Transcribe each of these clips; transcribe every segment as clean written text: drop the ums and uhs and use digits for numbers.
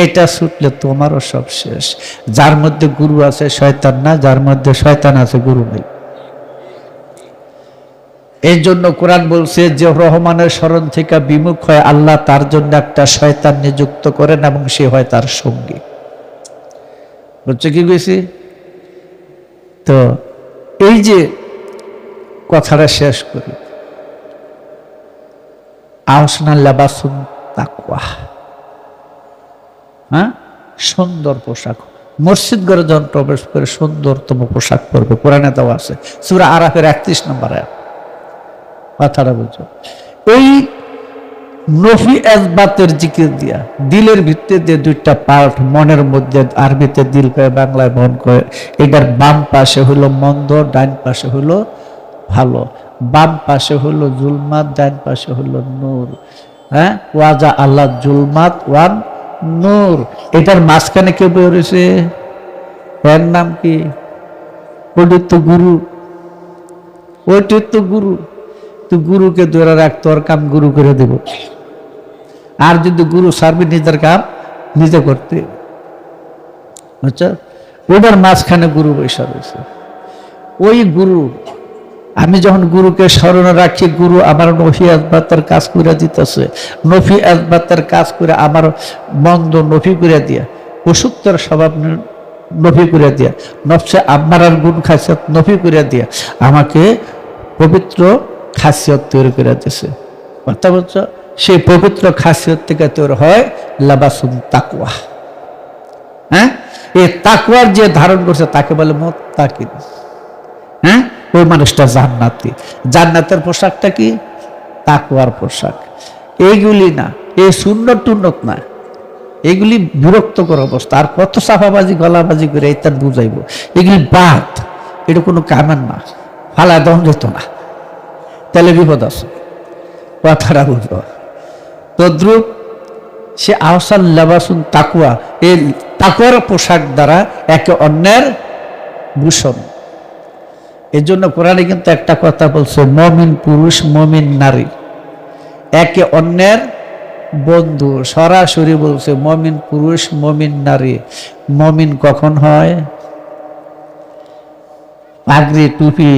এটা ছুটলে তোমারও সব শেষ। যার মধ্যে গুরু আছে শয়তান না, যার মধ্যে শয়তান আছে গুরু নেই। এই জন্য কোরআন বলছে যে রহমানের স্মরণ থেকে বিমুখ হয় আল্লাহ তার জন্য একটা শয়তান নিযুক্ত করেন এবং সে হয় তার সঙ্গী। বুঝছো কি কইছি? তো এই যে কথাটা শেষ করি, আহসানা লিবাসুন তাকওয়া, হ্যাঁ, সুন্দর পোশাক। মসজিদ ঘরে যখন প্রবেশ করে সুন্দরতম পোশাক পরবে, কোরআনে দেওয়া আছে সূরা আরাফের 31 নম্বর আয়াত। কথাটা বুঝছো? এই নফি আসবাতের জিকির দিয়া দিলের ভিতরে দিয়ে দুইটা পার্ট, মনের মধ্যে আরবিতে দিল কয়, বাংলায় মন কয়। এটার বাম পাশে হলো মন্দ, ডান পাশে হলো ভালো। বাম পাশে হলো জুলমাত, ডান পাশে হলো নূর। হ্যাঁ, ওয়াজা আল্লাহ জুলমাত ওয়ান নূর। এটার মাঝখানে কে বেরিয়েছে? এর নাম কি? ওইটি তো গুরু, ওইটি তো গুরু। তুই গুরুকে ধরে রাখ, তোর কাম গুরু করে দেব। আর যদি গুরু সার্বি নিজের কাম নিজে করতে, বুঝছো? ওটার মাঝখানে গুরু বৈশা রয়েছে। ওই গুরু, আমি যখন গুরুকে স্মরণে রাখি, গুরু আমার নফি আসবাতের কাজ করে দিতেছে। নফি আসবাতের কাজ করে আমার মন্দ নফি করে দিয়া, অসুত্তর স্বভাব নফি করে দিয়া, নফসে আমার আর গুণ খাসিয়ত নফি করে দিয়া আমাকে পবিত্র খাসিয়ত তৈরি করে দিয়েছে। কথা বলছো? সেই পবিত্র খাসিয়ত থেকে তৈরি হয় লিবাসুন তাকওয়া। হ্যাঁ, এই তাকওয়ার যে ধারণ করছে তাকে বলে মুত্তাকিন। হ্যাঁ, ওই মানুষটা জান্নাতি। জান্নাতের পোশাকটা কি? তাকওয়ার পোশাক। এইগুলি না, এই সুন্নত টুন্নত না, এগুলি বিরক্তকর অবস্থা। আর কত সাফাবাজি গলাবাজি করে এটা বুঝাইব? এগুলি বাদ, এটা কোনো কামের না, ফালা দম যেত না, তাহলে বিপদ আছে। কথাটা বুঝবো। তদ্রুপ সে আহসান লিবাসুন তাকওয়া, এই তাকওয়ার পোশাক দ্বারা একে অন্যের ভূষণ। এই জন্য কোরআনে কিন্তু একটা কথা বলছে, মমিন পুরুষ মমিন নারী একে অন্যের বন্ধু। সরাসরি বলছে মমিন পুরুষ মমিন নারী। মমিন কখন হয়? পাগড়ি টুপি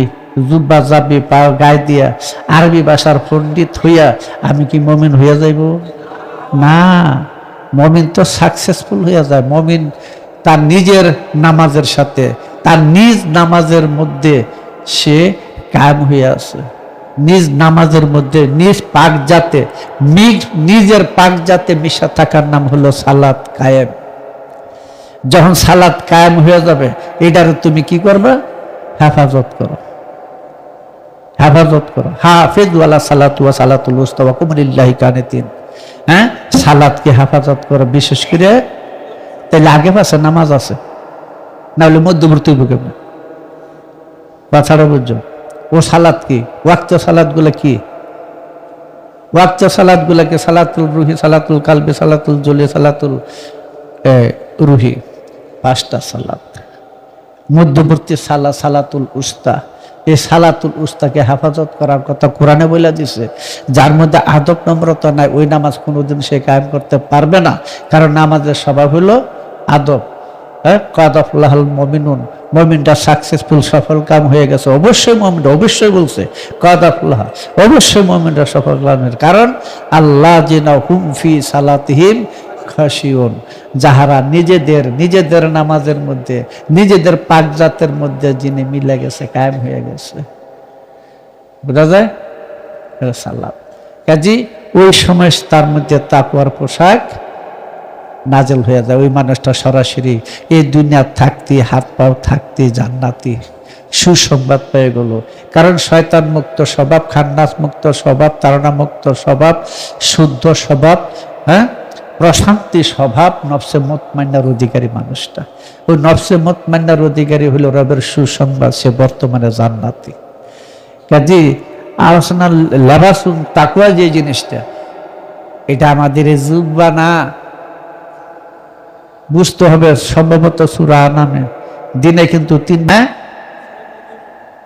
জুব্বা জাবি পা গায়ে দিয়া আরবি ভাষার পণ্ডিত হইয়া আমি কি মমিন হইয়া যাইব? না, মমিন তো সাকসেসফুল হইয়া যায়। মমিন তার নিজের নামাজের সাথে, তার নিজ নামাজের মধ্যে সে কায়েম হয়ে আছে। নিজ নামাজের মধ্যে নিজ পাক জাতে, নিজের পাক জাতে মিশা থাকার নাম হলো সালাত কায়েম। যখন সালাত কায়েম হয়ে যাবে, এটার তুমি কি করবে? হেফাজত করো, হেফাজত করো। হাফিজ ওয়ালা সালাতু ওয়া সালাতুল উস্তা ওয়া কুমু লিল্লাহি কানিতিন। হ্যাঁ, সালাতকে হেফাজত করো, বিশেষ করে। তাইলে আগে পাশে নামাজ আছে, না হলে মধ্যবর্তী বুকে বাছাড়া বুঝছো? ও সালাত কি? ওয়াক্ত সালাত গুলা কি? ওয়াক্ত সালাত গুলাকে সালাতুল রুহি, সালাতুল কালবি, সালাতুল জলি, সালাতুল রুহি, 5টা সালাত। মধ্যবর্তী সালাত সালাতুল উস্তা। এই সালাতুল উস্তাকে হেফাজত করার কথা কোরআনে বলে দিছে। যার মধ্যে আদব নম্রতা নাই, ওই নামাজ কোনোদিন সে কায়েম করতে পারবে না। কারণ নামাজের স্বভাব হলো আদব। কাদ আফলাহাল মুমিনুন, মুমিনটা সাকসেসফুল, সফল কাম হয়ে গেছে। অবশ্যই মুমিনটা, অবশ্যই বলছে কাদ আফলাহা, অবশ্যই মুমিনটা সফল কামের। কারণ আল্লাহ জিনা হুম ফি সালাতিহিম খাশিউন, যাহারা নিজেদের নামাজের মধ্যে, নিজেদের পাকজাতের মধ্যে যিনি মিলে গেছে, কায়েম হয়ে গেছে। বোঝা যায়? সালাত কাজী ওই সময় তার মধ্যে তাকওয়ার পোশাক নাজেল হয়ে যায়। ওই মানুষটা সরাসরি এই দুনিয়া থাকতে, হাত পাও থাকতে জান্নাতি সুসংবাদ পেয়ে গেল। কারণ শয়তান মুক্ত স্বভাব, খান্নাস মুক্ত স্বভাব, তাড়না মুক্ত স্বভাব, শুদ্ধ স্বভাব, হ্যাঁ, প্রশান্তি স্বভাব, নফসে মুতমাইন্নার অধিকারী মানুষটা। ওই নফসে মুতমাইন্নার অধিকারী হলো রবের সুসংবাদ, সে বর্তমানে জান্নাতি। কাজী আহসানা লিবাসুন তাকওয়া যে জিনিসটা, এটা আমাদের জুব্বা না, বুঝতে হবে। সম্ভবত সূরা আনামে দিনে কিন্তু 3,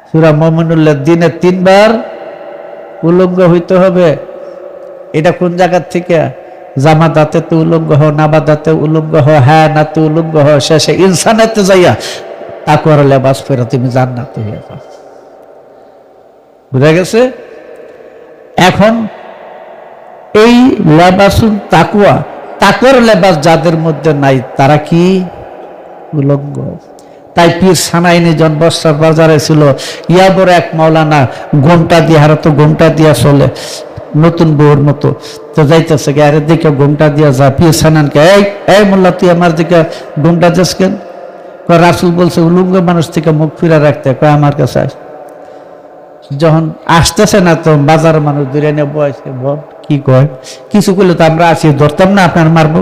সূরা মুমিনুল্লাহ দিনে 3 বার উলঙ্গ হইতে হবে। এটা কোন জায়গা থেকে? জামাদাতে উলঙ্গ হও, নাবাদাতে উলঙ্গ হও, হ্যাঁ নাতে উলঙ্গ হও, শেষে ইনসানেতে যাইয়া তাকওয়ার লেবাস পরে তুমি জান্নাতে হয়ে যাও। বুঝা গেছে? এখন এই লেবাসুন তাকওয়া, তাকওয়ার লেবাস যাদের মধ্যে নাই তারা কি উলঙ্গ। তাই পীর সানাইনি জন বর্ষার বাজারে ছিল, ইয়া বড় এক মাওলানা ঘোমটা দিয়ে, হারা তো ঘোমটা দিয়া চলে নতুন বউর মতো, তো যাইতেছে আরে দিকে ঘোমটা দিয়া যা। পীর সানানকে এই মোল্লা তুই আমার দিকে ঘোমটা দিস কেন? রাসূল বলছে উলঙ্গ মানুষ থেকে মুখ ফিরা রাখতে, কয় আমার কাছে আস। যখন আসতেছে না তো বাজার মানুষ দূরে নিয়ে বয়সে কি কয়, কিছু করলে তো আমরা আছি, ধরতাম না আপনার মারবো।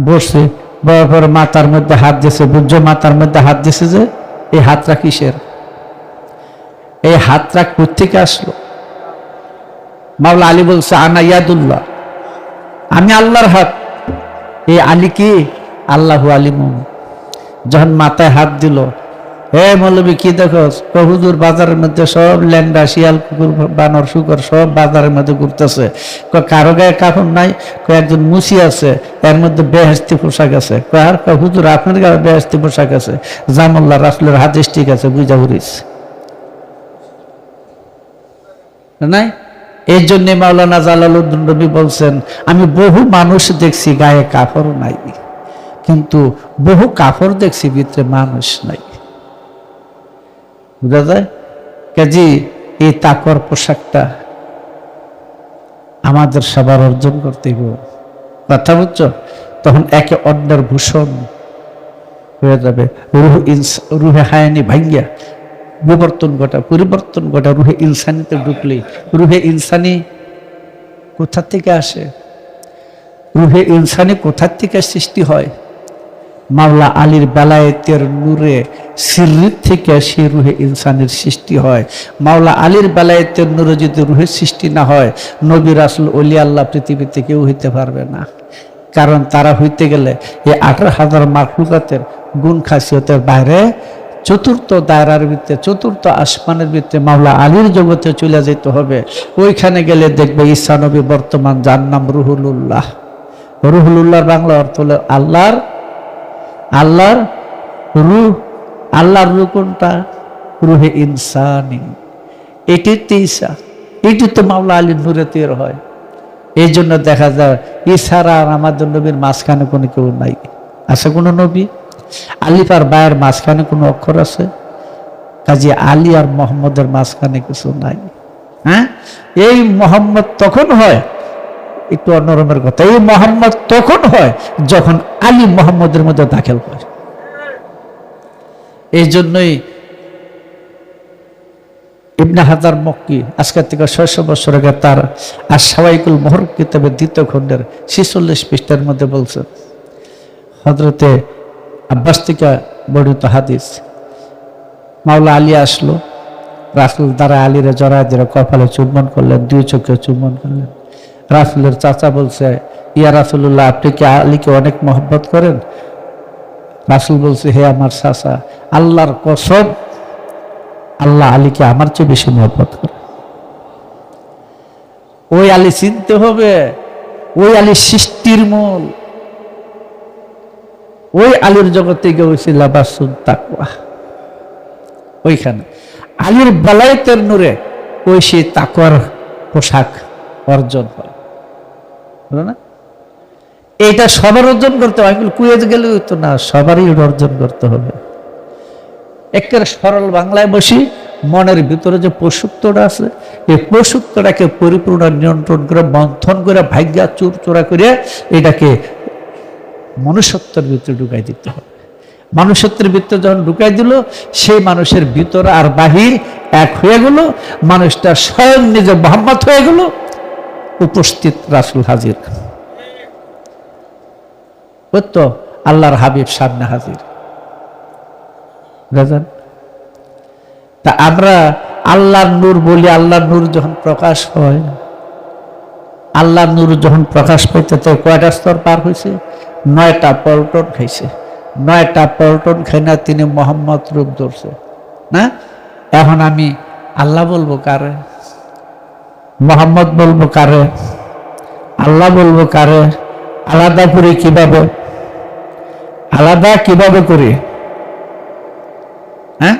বসছে, বয়ার পরে মাথার মধ্যে হাত দিয়েছে, বুঝছ মাথার মধ্যে হাত দিয়েছে যে এই হাতটা কিসের? এই হাতটা কোত্থেকে আসলো? মাওলা আলী বলছে আনা ইয়াদুল্লাহ, আমি আল্লাহর হাত। এই আলী কি? আল্লাহু আলিমুন। যখন মাথায় হাত দিল, হে মৌলবী কি দেখো? হুজুর বাজারের মধ্যে সব ল্যান্ডা, শিয়াল, কুকুর, বানর, শুকর সব বাজারের মধ্যে ঘুরতেছে। কারো গায়ে কাপড় নাই, একজন মুসি আছে, এর মধ্যে বেহেশতি পোশাক আছে। আর হুজুর আপনার গায়ে বেহেশতি পোশাক আছে, জামুল্লাহ রাসূলের হাদিস ঠিক আছে, বুঝা উড়িস নাই। এই জন্য মাওলানা জালালউদ্দিন রুমি বলছেন, আমি বহু মানুষ দেখছি গায়ে কাপড় নাই, কিন্তু বহু কাপড় দেখছি ভিতরে মানুষ নাই। বুঝা যায়? কাজী এই তাকওয়ার পোশাকটা আমাদের সবার অর্জন করতে হবে। কথা বুঝছো? তখন একে অন্যের ভূষণ হয়ে যাবে। রুহে হায়ানি ভাঙ্গিয়া পরিবর্তন ঘটা রুহে ইনসানিতে ঢুকলেই। রুহে ইনসানি কোথা থেকে আসে? রুহে ইনসানি কোথা থেকে সৃষ্টি হয়? মাওলা আলীর বেলায়েতের নূরে সিররির থেকে সে রুহে ইনসানের সৃষ্টি হয়। মাওলা আলীর বেলায়েতের নূরে যদি রুহের সৃষ্টি না হয়, নবী রাসূল ওলি আল্লাহ পৃথিবীতে কেউ হইতে পারবে না। কারণ তারা হইতে গেলে এই 18,000 মাখলুকাতের গুণ খাসিয়তের বাইরে চতুর্থ দায়রার ভিতরে, চতুর্থ আসমানের ভিতরে মাওলা আলীর জগতে চলে যেতে হবে। ওইখানে গেলে দেখবে ঈসা নবী বর্তমান, যার নাম রুহুলুল্লাহ। রুহুলুল্লাহর বাংলা অর্থ হলো আল্লাহর রূহ। আল্লাহর রূহ কোনটা? রুহে ইনসানি। এটির তো ঈসা, এটি তো মাওলা আলীর নূরে তৈরি হয়। এই জন্য দেখা যায় ঈসারা আর আমাদের নবীর মাঝখানে কোনো কেউ নাই। আছে কোনো নবী? আলিফ আর বায়ের মাঝখানে কোনো অক্ষর আছে? কাজে আলী আর মোহাম্মদের মাঝখানে কিছু নাই। হ্যাঁ, এই মোহাম্মদ তখন হয়, একটু অন্যরকমের কথা, এই মোহাম্মদ তখন হয় যখন আলী মোহাম্মদের মধ্যে দাখিল হয়। এই জন্যই ইবনে হাজার মক্কি আজকের থেকে 600 বছর আগে তার আশ-শাওয়াইকুল মুহররক কিতাবের 2য় খণ্ডের 46 পৃষ্ঠার মধ্যে বলছেন, হযরতে আব্বাস থেকে বর্ণিত হাদিস, মাওলা আলী আসলো, রাসূল দ্বারা আলীরে জড়ায় দিয়ে কপালে চুম্বন করলেন, 2 চোখে চুম্বন করলেন। রাসূলের চাচা বলছে, ইয়া রাসূলুল্লাহ, আপনি কি আলীকে অনেক মহব্বত করেন? রাসূল বলছে, হে আমার চাচা, আল্লাহর কসম, আল্লাহ আলীকে আমার চেয়ে বেশি মহব্বত করে। ওই আলী চিনতে হবে, ওই আলী সৃষ্টির মূল, ওই আলীর জগতে গেছে লাবাসুন তাকওয়া। ওইখানে আলীর বেলায়েতের নূরে ওই সেই তাকওয়ার পোশাক অর্জন হয় না। এটা সবার অর্জন করতে হয়, কুয়েত গেলে তো না, সবারই অর্জন করতে হবে। একেবারে সরল বাংলায় বসি, মনের ভিতরে যে পশুত্বটা আছে, এই পশুত্বটাকে পরিপূর্ণ নিয়ন্ত্রণ করে, মন্থন করে, ভাগ্যা চুরচোরা করে এটাকে মনুষ্যত্বের ভিতরে ঢুকাই দিতে হবে। মানুষত্বের ভিতরে যখন ঢুকাই দিল, সেই মানুষের ভিতর আর বাহির এক হয়ে গেল, মানুষটা স্বয়ং নিজে মোহাম্মদ হয়ে গেল, উপস্থিত রাসূল হাজির, তো আল্লাহর হাবিব সামনে হাজির। তা আমরা আল্লাহর নূর বলি, আল্লাহর নূর যখন প্রকাশ হয়, আল্লাহর নূর যখন প্রকাশ পাইতে, তো কয়টা স্তর পার হয়েছে? 9টা পল্টন খাইছে। 9টা পল্টন খাই না তিনি মোহাম্মদ রূপ ধরছে না। এখন আমি আল্লাহ বলবো কারে? মোহাম্মদ বলবো কারে? আল্লাহ বলবো কারে আলাদা করে কিভাবে, আলাদা কিভাবে করে? হ্যাঁ,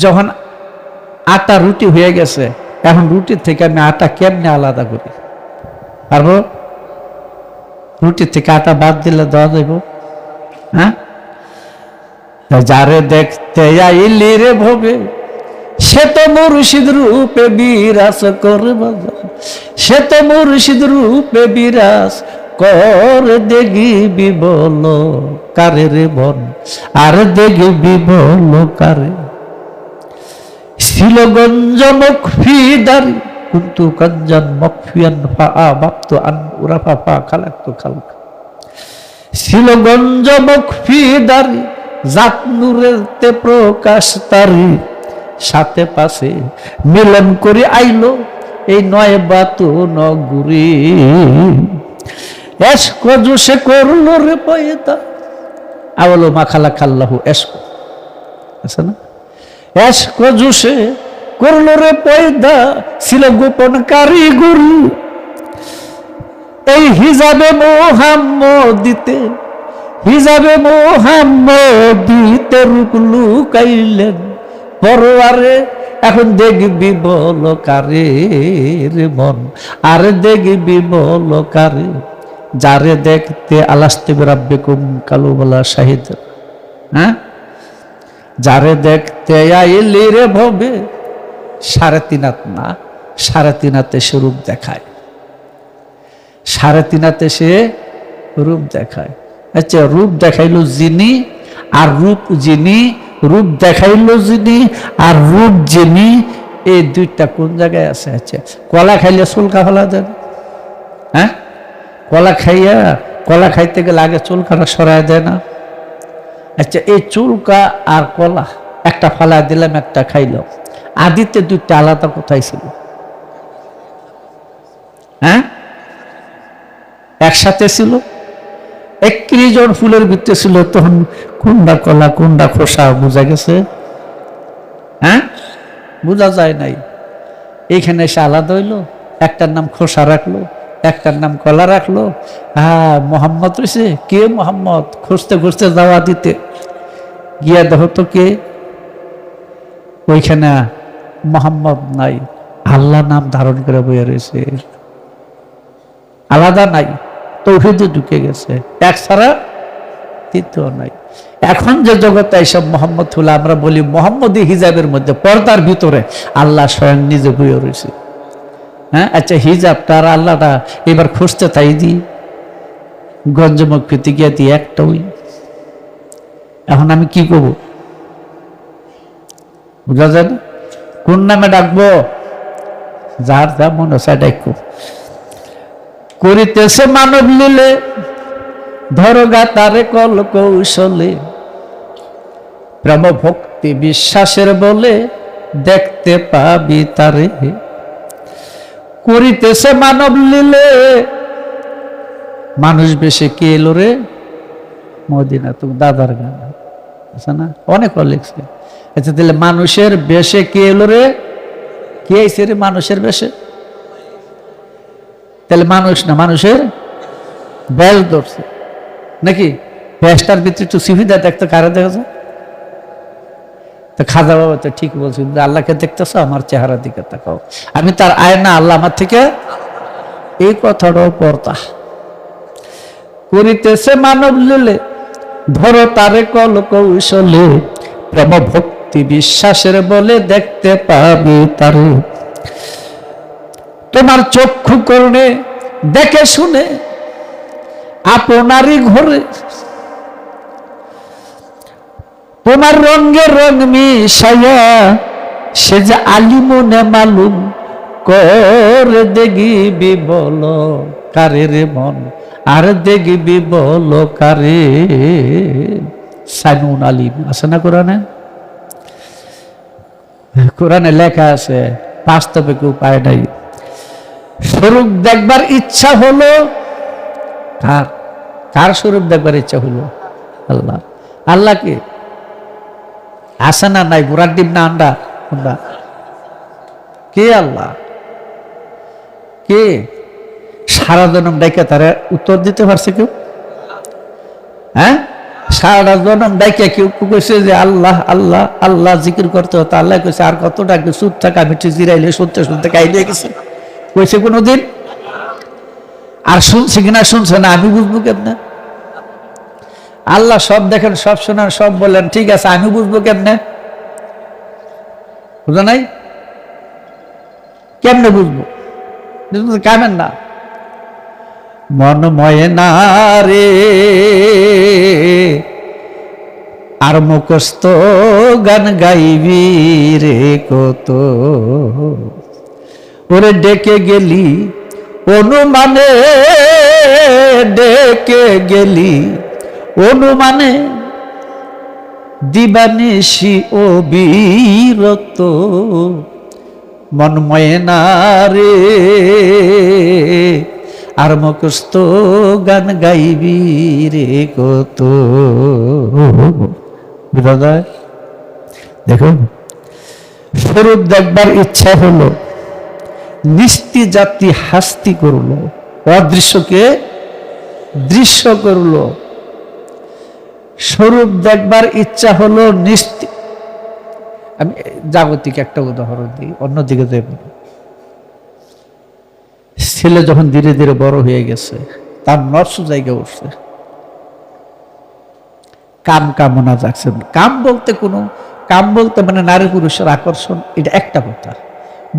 যখন আটা রুটি হয়ে গেছে, এখন রুটির থেকে আমি আটা কেমনে আলাদা করি? পারবো? রুটির থেকে আটা বাদ দিলে দেওয়া যাইব? হ্যাঁ, যারে দেখতে আইলি রে ভবে সে তো মুর্শিদ রূপে বিরাজ করে, সে তো মুর্শিদ রূপে বিরাজ করে, দেখবি বল কারে রে বন, আর দেখবি বল কারে। ছিল গঞ্জ মকফিদারি কুন্তু কঞ্জান মকফিয়ান ফা বাপ্ত আন উরাফা ফা খালাক্তু খালকা। ছিল গঞ্জ মকফিদারি জাত নূরেতে প্রকাশ তারি, সাথে পাশে মিলন করে আইলো এই নয় বাতু নগরী। এশক জোশে করলো রে পয়দা, আওয়ালো মাখালা খাল্লাহু এশক, আছে না? এশক জোশে করলো রে পয়দা, ছিল গোপন কারিগরি এই হিজাবে মুহাম্মদিতে, হিজাবে মুহাম্মদিতে রূপ লুকাইলেন পরোয়ারে। এখন দেখবি বল কারে রে মন, আর দেখবি বল কারে। যারে দেখতে আলাস্তে রাব্বিকুম কালু বলা শাহিদ, হ্যাঁ, যারে দেখতে আইলি রে ভবে, সাড়ে তিনাত না, সাড়ে তিনাতে সে রূপ দেখায়, সাড়ে তিনাতে সে রূপ দেখায়। আচ্ছা, রূপ দেখাইলো যিনি আর রূপ যিনি, রূপ দেখাইলো যিনি আর রূপ যিনি, এই দুইটা কোন জায়গায় আছে? আচ্ছা, কলা খাইলে চুলকা ফেলা দেন? হ্যাঁ, কলা খাইয়া, কলা খাইতে গেলে আগে চুলকাটা সরাই দেয় না? আচ্ছা, এই চুলকা আর কলা একটা ফালা দিলাম, একটা খাইলাম, আদিতে দুইটা আলাদা কোথায় ছিল? হ্যাঁ, একসাথে ছিল, 31 জন ফুলের ভিতরে ছিল, তখন কোনটা কলা কোনটা খোসা বোঝা গেছে? হ্যাঁ, বোঝা যায় নাই। এইখানে এসে আলাদা হইলো, একটার নাম খোসা রাখলো, একটার নাম কলা রাখলো। হ্যাঁ, মোহাম্মদ রয়েছে, কে মোহাম্মদ? খুঁজতে খুঁজতে যাওয়া দিতে গিয়া দেখো তো কে, ওইখানে মোহাম্মদ নাই, আল্লাহ নাম ধারণ করে বইয়া রয়েছে, আলাদা নাই, তৌহিদে ঢুকে গেছে, এক ছাড়া দ্বিতীয় নাই। এখন যে জগতে এইসব মোহাম্মদ হলো, আমরা বলি মোহাম্মদী হিজাবের মধ্যে, পর্দার ভিতরে আল্লাহ স্বয়ং নিজে বইয়া রয়েছে। হ্যাঁ, আচ্ছা, হিজাবটা আর আল্লাহটা এবার খুঁজতে তাই দি গঞ্জমক ফিতে গিয়ে দিই একটা ওই। এখন আমি কি করব? বুঝা যায় না কোন নামে ডাকবো, যার যা মনে হচ্ছে ডাকবো। করিতেছে মানব লীলে ধরগা তারে কল কৌশলে, প্রেম ভক্তি বিশ্বাসের বলে দেখতে পাবি তারে। করিতেছে মানব লীলে, মানুষ বেশে কে এলো রে? মদিনা, তো দাদার গান আছে না, অনেক লিখছে। আচ্ছা, তাহলে মানুষের বেশে কে এলো রে? কে আইছে রে মানুষের বেশে? তাহলে মানুষ না, মানুষের বেশ ধরছে নাকি? বেশটার ভিতরে একটু সুবিধা দেখতে কারে দেখা যায়? তো খাজা বাবা তো ঠিক বলছি, আল্লাহকে দেখতেছ, আমার চেহারা দিকে তাকাও, আমি তার আয়না, আল্লাহ আমার থেকে। এই কথাটাও পড়তা। করিতেছে মানব লীলে ধরো তারে কল কৌশলে, প্রেম ভক্তি বিশ্বাসের বলে দেখতে পাবি তারে। তোমার চক্ষু করণে দেখে শুনে আপনারই ঘরে, তোমার রঙে রঙ মিশাইয়া সে যে আলিমনে মালুম করে, দেখবি বল কারে রে মন, আর দেখবি বল কারে। সাইনুন আলিম আছে না কোরআনে? কোরআনে লেখা আছে, বাস্তবে কেউ পায় নাই। স্বরূপ দেখবার ইচ্ছা হলো কার? কার স্বরূপ দেখবার ইচ্ছা হলো? আল্লাহ। আল্লাহকে আছে না নাই? ঘোড়ার ডিম না আন্ডা? কে? আল্লাহ কে? সারা জনম ডাইকা তারা উত্তর দিতে পারছে কেউ? হ্যাঁ, সারা জনম ডাইকা কেউ কইছে যে আল্লাহ আল্লাহ আল্লাহ জিকির করতে হতো? আল্লাহ কইছে আর কত ডাকবে, চুপ থাক, আমি একটু জিরাইলে শুনতে শুনতে কাইলে গেছে, কইছে কোনোদিন? আর শুনছে কিনা শুনছে না আমি বুঝবো কেমনে? আল্লাহ সব দেখেন, সব শোনেন, সব বলেন, ঠিক আছে, আমি বুঝবো কেমনে? বুঝা নাই? কেমনে বুঝবো? কামেন না। মন ময় না রে আর মুখস্থ গান গাইবি রে কত, ওরে ডেকে গেলি অনুমানে, ডেকে গেলি অনুমানে, দিবানিশি ও বিরত, মনময় না রে আর মুখস্থ গান গাইবি রে কত। বুঝা যায়? দেখুন, স্বরূপ দেখবার ইচ্ছা হলো, নিস্তি জাতি হাস্তি করলো, অদৃশ্যকে দৃশ্য করলো। স্বরূপ দেখবার ইচ্ছা হলো নিস্তি। আমি জাগতিক একটা উদাহরণ দিই, অন্যদিকে দেব। ছেলে যখন ধীরে ধীরে বড় হয়ে গেছে, তার নর্স জায়গা উঠছে, কাম কামনা যাচ্ছে। কাম বলতে কাম বলতে মানে নারী পুরুষের আকর্ষণ, এটা একটা কথা।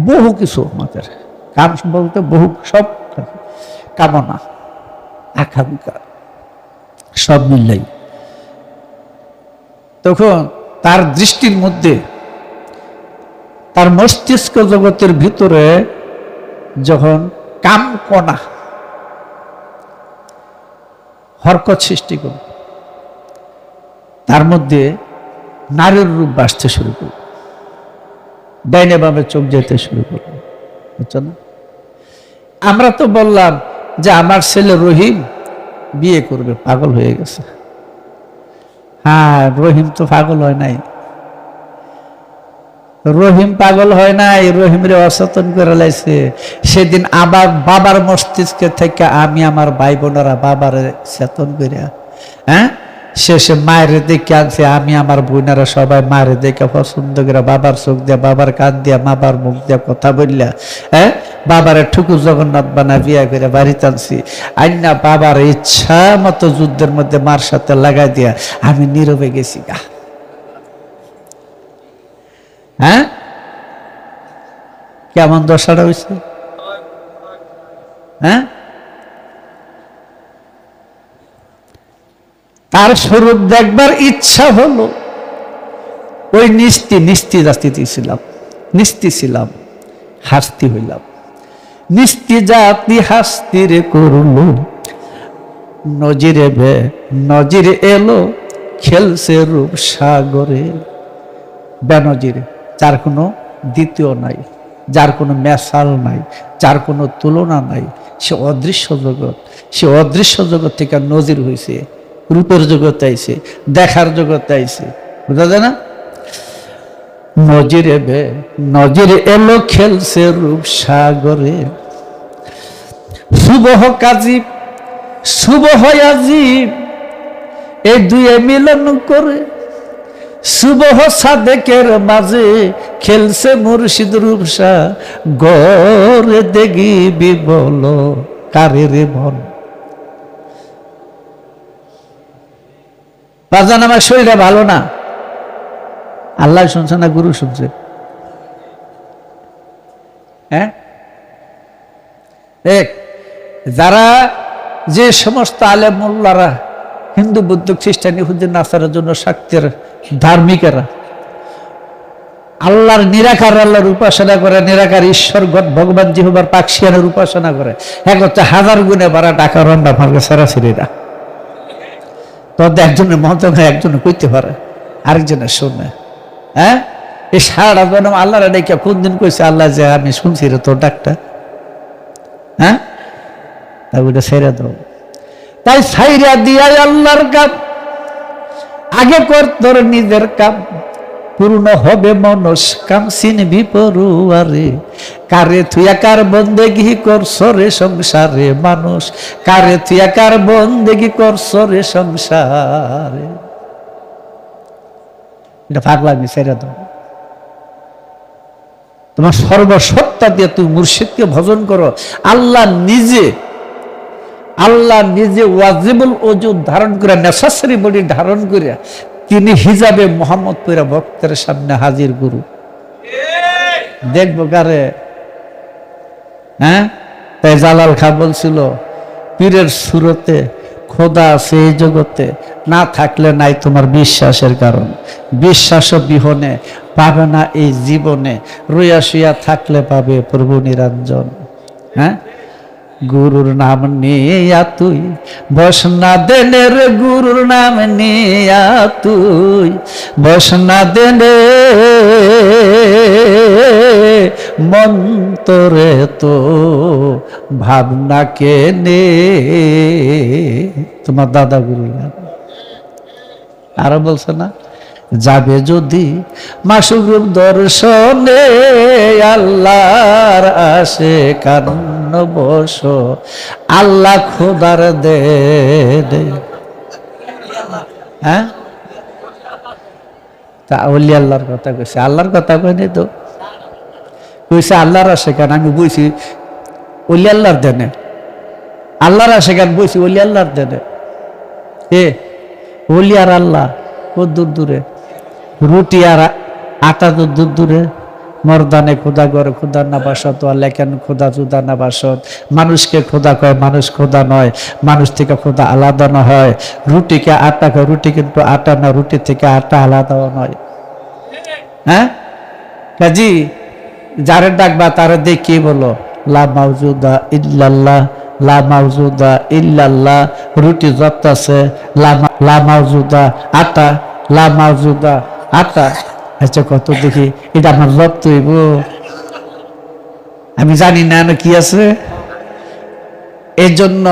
বহু কিছু আমাদের কাম বলতে বহু, সব কামনা আকাঙ্ক্ষা সব মিললেই তখন তার দৃষ্টির মধ্যে, তার মস্তিষ্ক জগতের ভিতরে যখন কাম কণা হরকত সৃষ্টি করল, তার মধ্যে নারীর রূপ বাসতে শুরু করল, ডাইনে বামে চোখ যেতে শুরু করল। বুঝছেন? আমরা তো বললাম যে আমার ছেলে রহিম বিয়ে করবে, পাগল হয়ে গেছে। হ্যাঁ, রহিম তো পাগল হয় নাই, রহিম পাগল হয় নাই, রহিমরে অচেতন করে লাইছে। সেদিন আবার বাবার মস্তিষ্কে থেকে আমি আমার ভাই বোনেরা বাবারে চেতন করিয়া, হ্যাঁ, শেষে মায়ের দেখে আনছে। আমি আমার বোনেরা সবাই মায়ের দেখে পছন্দ করে, বাবার চোখ দিয়া, বাবার কান দিয়া, বাবার মুখ দিয়া কথা বললা, হ্যাঁ, বাবারে ঠুকু জগন্নাথ বানা বিয়া করে বাড়িতে আনছি। আইনা বাবার ইচ্ছা মতো যুদ্ধের মধ্যে মার সাথে লাগাই দিয়া আমি নীরবে গেছি গা। হ্যাঁ, কেমন দশাটা হয়েছে? হ্যাঁ, তার স্বরূপ দেখবার ইচ্ছা হলো, ওই নিস্তি জাতিতে ছিলাম, নিস্তি ছিলাম, হাস্তি হইলাম। নিস্তি জাতি হাস্তিরে করলো, নজিরে নজিরে এলো, খেলছে রূপ সাগরে। বেনজিরে, যার কোনো দ্বিতীয় নাই, যার কোনো মেসাল নাই, যার কোনো তুলনা নাই, সে অদৃশ্য জগৎ। সে অদৃশ্য জগৎ থেকে নজির হয়েছে, রূপের জগতে আইছে, দেখার জগতে আইছে। বুঝা যায় না? নজিরে এলো, খেলছে রূপ সাগরে। শুভহ কাজীব শুভহ আজিব, এই দুয়ে মিলন করে শুভহ সাদেকের মাঝে খেলছে মুর্শিদ রূপসা গরে। দেখিবি বল কারে রে মন। বাজান, আমার শরীরটা ভালো না, আল্লাহ শুনছে না গুরু শুনছে? হ্যাঁ, যারা যে সমস্ত আলেম মোল্লারা হিন্দু বৌদ্ধ খ্রিস্টান ইহুদি নাসারের জন্য শক্তির ধার্মিকেরা আল্লাহর নিরাকার আল্লাহর উপাসনা করে, নিরাকার ঈশ্বর ভগবান জিহবার পাকশিয়ানের উপাসনা করে, এক হচ্ছে হাজার গুণে বাড়া টাকা রন্ডা ভাঙ্গা সারাসিরা। তো একজনের মন্ত্র একজনে কইতে পারে, আরেকজনের শুনে। হ্যাঁ, এই সারা জন্ম আল্লাহর ডেকে কোন দিন কইছে আল্লাহ যে আমি শুনছি রে তোর ডাকটা? হ্যাঁ, তা ওইটা ছেড়ে দাও। তাই ছাইরা দিয়াই আল্লাহর কাম, আগে কর তোর নিজের কাম। পূর্ণ হবে মনস কাম চিনবি পড়ুয়ারে। কারে থুয়া কার বন্দেগি করছ রে সংসারে মানুষ, কারে থুয়া কার বন্দেগি করছ রে সংসারে। এটা পাগলামি ছেড়ে দাও। তোমার সর্বসত্তা দিয়ে তুমি মুর্শিদকে ভজন করো। আল্লাহ নিজে ওয়াজিবুল ওজুদ ধারণ করে, নেসেসারি বডি ধারণ করে তিনি হিজাবে মোহাম্মদ পয়রা ভক্তের সামনে হাজির গুরু। দেখবো কারে? হ্যাঁ, তাই জালাল খা বলছিল পীরের সুরতে খোদা আছে এই জগতে, না থাকলে নাই তোমার বিশ্বাসের কারণ, বিশ্বাস বিহনে পাবে না এই জীবনে, রইয়া শুইয়া থাকলে পাবে প্রভু নিরঞ্জন। হ্যাঁ, গুরুর নাম নিয়া তুই বসনা দেনে রে, গুরুর নাম নিয়া তুই বসনা দেনে, মন্তরে তো ভাবনা কে নে। তোমার দাদা গুরু আরো বলছে না, যাবে যদি মাসুক রূপ দর্শনে, আল্লাহর আসে কান্ন বস, আল্লাহ খোদার দে। হ্যাঁ, তা ওলি আল্লাহর কথা কইছে, আল্লাহর কথা কয়নি তো, কইছে আল্লাহর আসে কেন। আমি বইছি ওলি আল্লাহর দেনে, আল্লাহর আসে কেন বইছি ওলি আল্লাহর দেনে। এ ওলি আর আল্লাহ কত দূর দূরে, রুটি আর আটা তো দূর দূরে। মর্দানে খোদা করে খোদা না বাসত, লেখেন খোদা জুদা না বাসত। মানুষকে খোদা কয়, মানুষ খোদা নয়, মানুষ থেকে খোদা আলাদা না হয়। রুটিকে আটা কয়, রুটি কিন্তু আটা না, রুটি থেকে আটা আলাদাও নয়। হ্যাঁ, কাজী যারে ডাকবা তারে দেখি বলো লা মাউজুদা ইল্লাল্লাহ, লা মাউজুদা ইল্লাল্লাহ। রুটি যত আছে লা মাউজুদা আটা, লা মাউজুদা আটা। আচ্ছা কত দেখি, এটা আমার রপ্ত হইব, আমি জানি না কি আছে। এই জন্য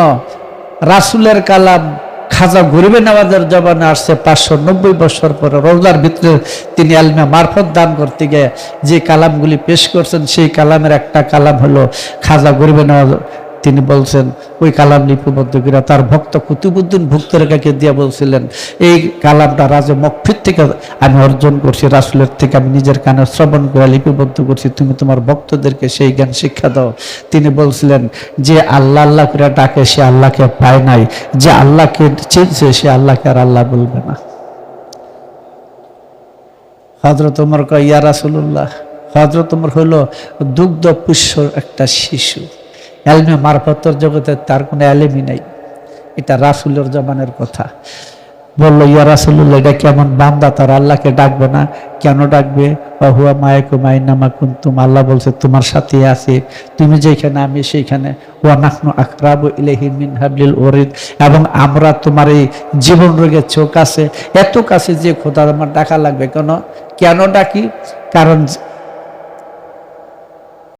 রাসূলের কালাম খাজা গরিবে নওয়াজের জবানে আসছে 590 বছর পরে। রওজার ভিতরে তিনি আলমে মারফত দান করতে গিয়ে যে কালামগুলি পেশ করছেন, সেই কালামের একটা কালাম হলো খাজা গরিবে নওয়াজ। তিনি বলছেন ওই কালাম লিপিবদ্ধ করে তার ভক্ত কুতুবুদ্দিন ভুক্তরেখাকে দিয়ে বলছিলেন, এই কালামটা রাজে মকফির থেকে আমি অর্জন করছি, রাসূলের থেকে আমি নিজের কানে শ্রবণ করে লিপিবদ্ধ করছি, তুমি তোমার ভক্তদেরকে সেই জ্ঞান শিক্ষা দাও। তিনি বলছিলেন যে আল্লাহ আল্লাহ করে ডাকে সে আল্লাহকে পায় নাই, যে আল্লাহকে চিনছে সে আল্লাহকে আর আল্লাহ বলবে না। হযরত ওমর কয় ইয়া রাসূলুল্লাহ, হযরত ওমর হলো দুগ্ধ পুষ্য একটা শিশু, এলমে মারফতের জগতে তার কোনো এলেমই নাই। এটা রাসূলের জবানের কথা। বললো ইয়া রাসূলুল্লাহ, এটা কেমন বান্দা তার আল্লাহকে ডাকবে না? কেন ডাকবে? হুয়া মায়াকুম আইনামা কুনতুম, আল্লাহ বলছে তোমার সাথে আছে, তুমি যেখানে আমি সেইখানে। ওয়া নাহনু আকরাবু ইলাইহি মিন হাবলিল ওয়ারিদ, এবং আমরা তোমার এই জীবন রোগের চোখ আছে, এত কাছে যে খোদা আমার ডাকা লাগবে। কেন ডাকি? কারণ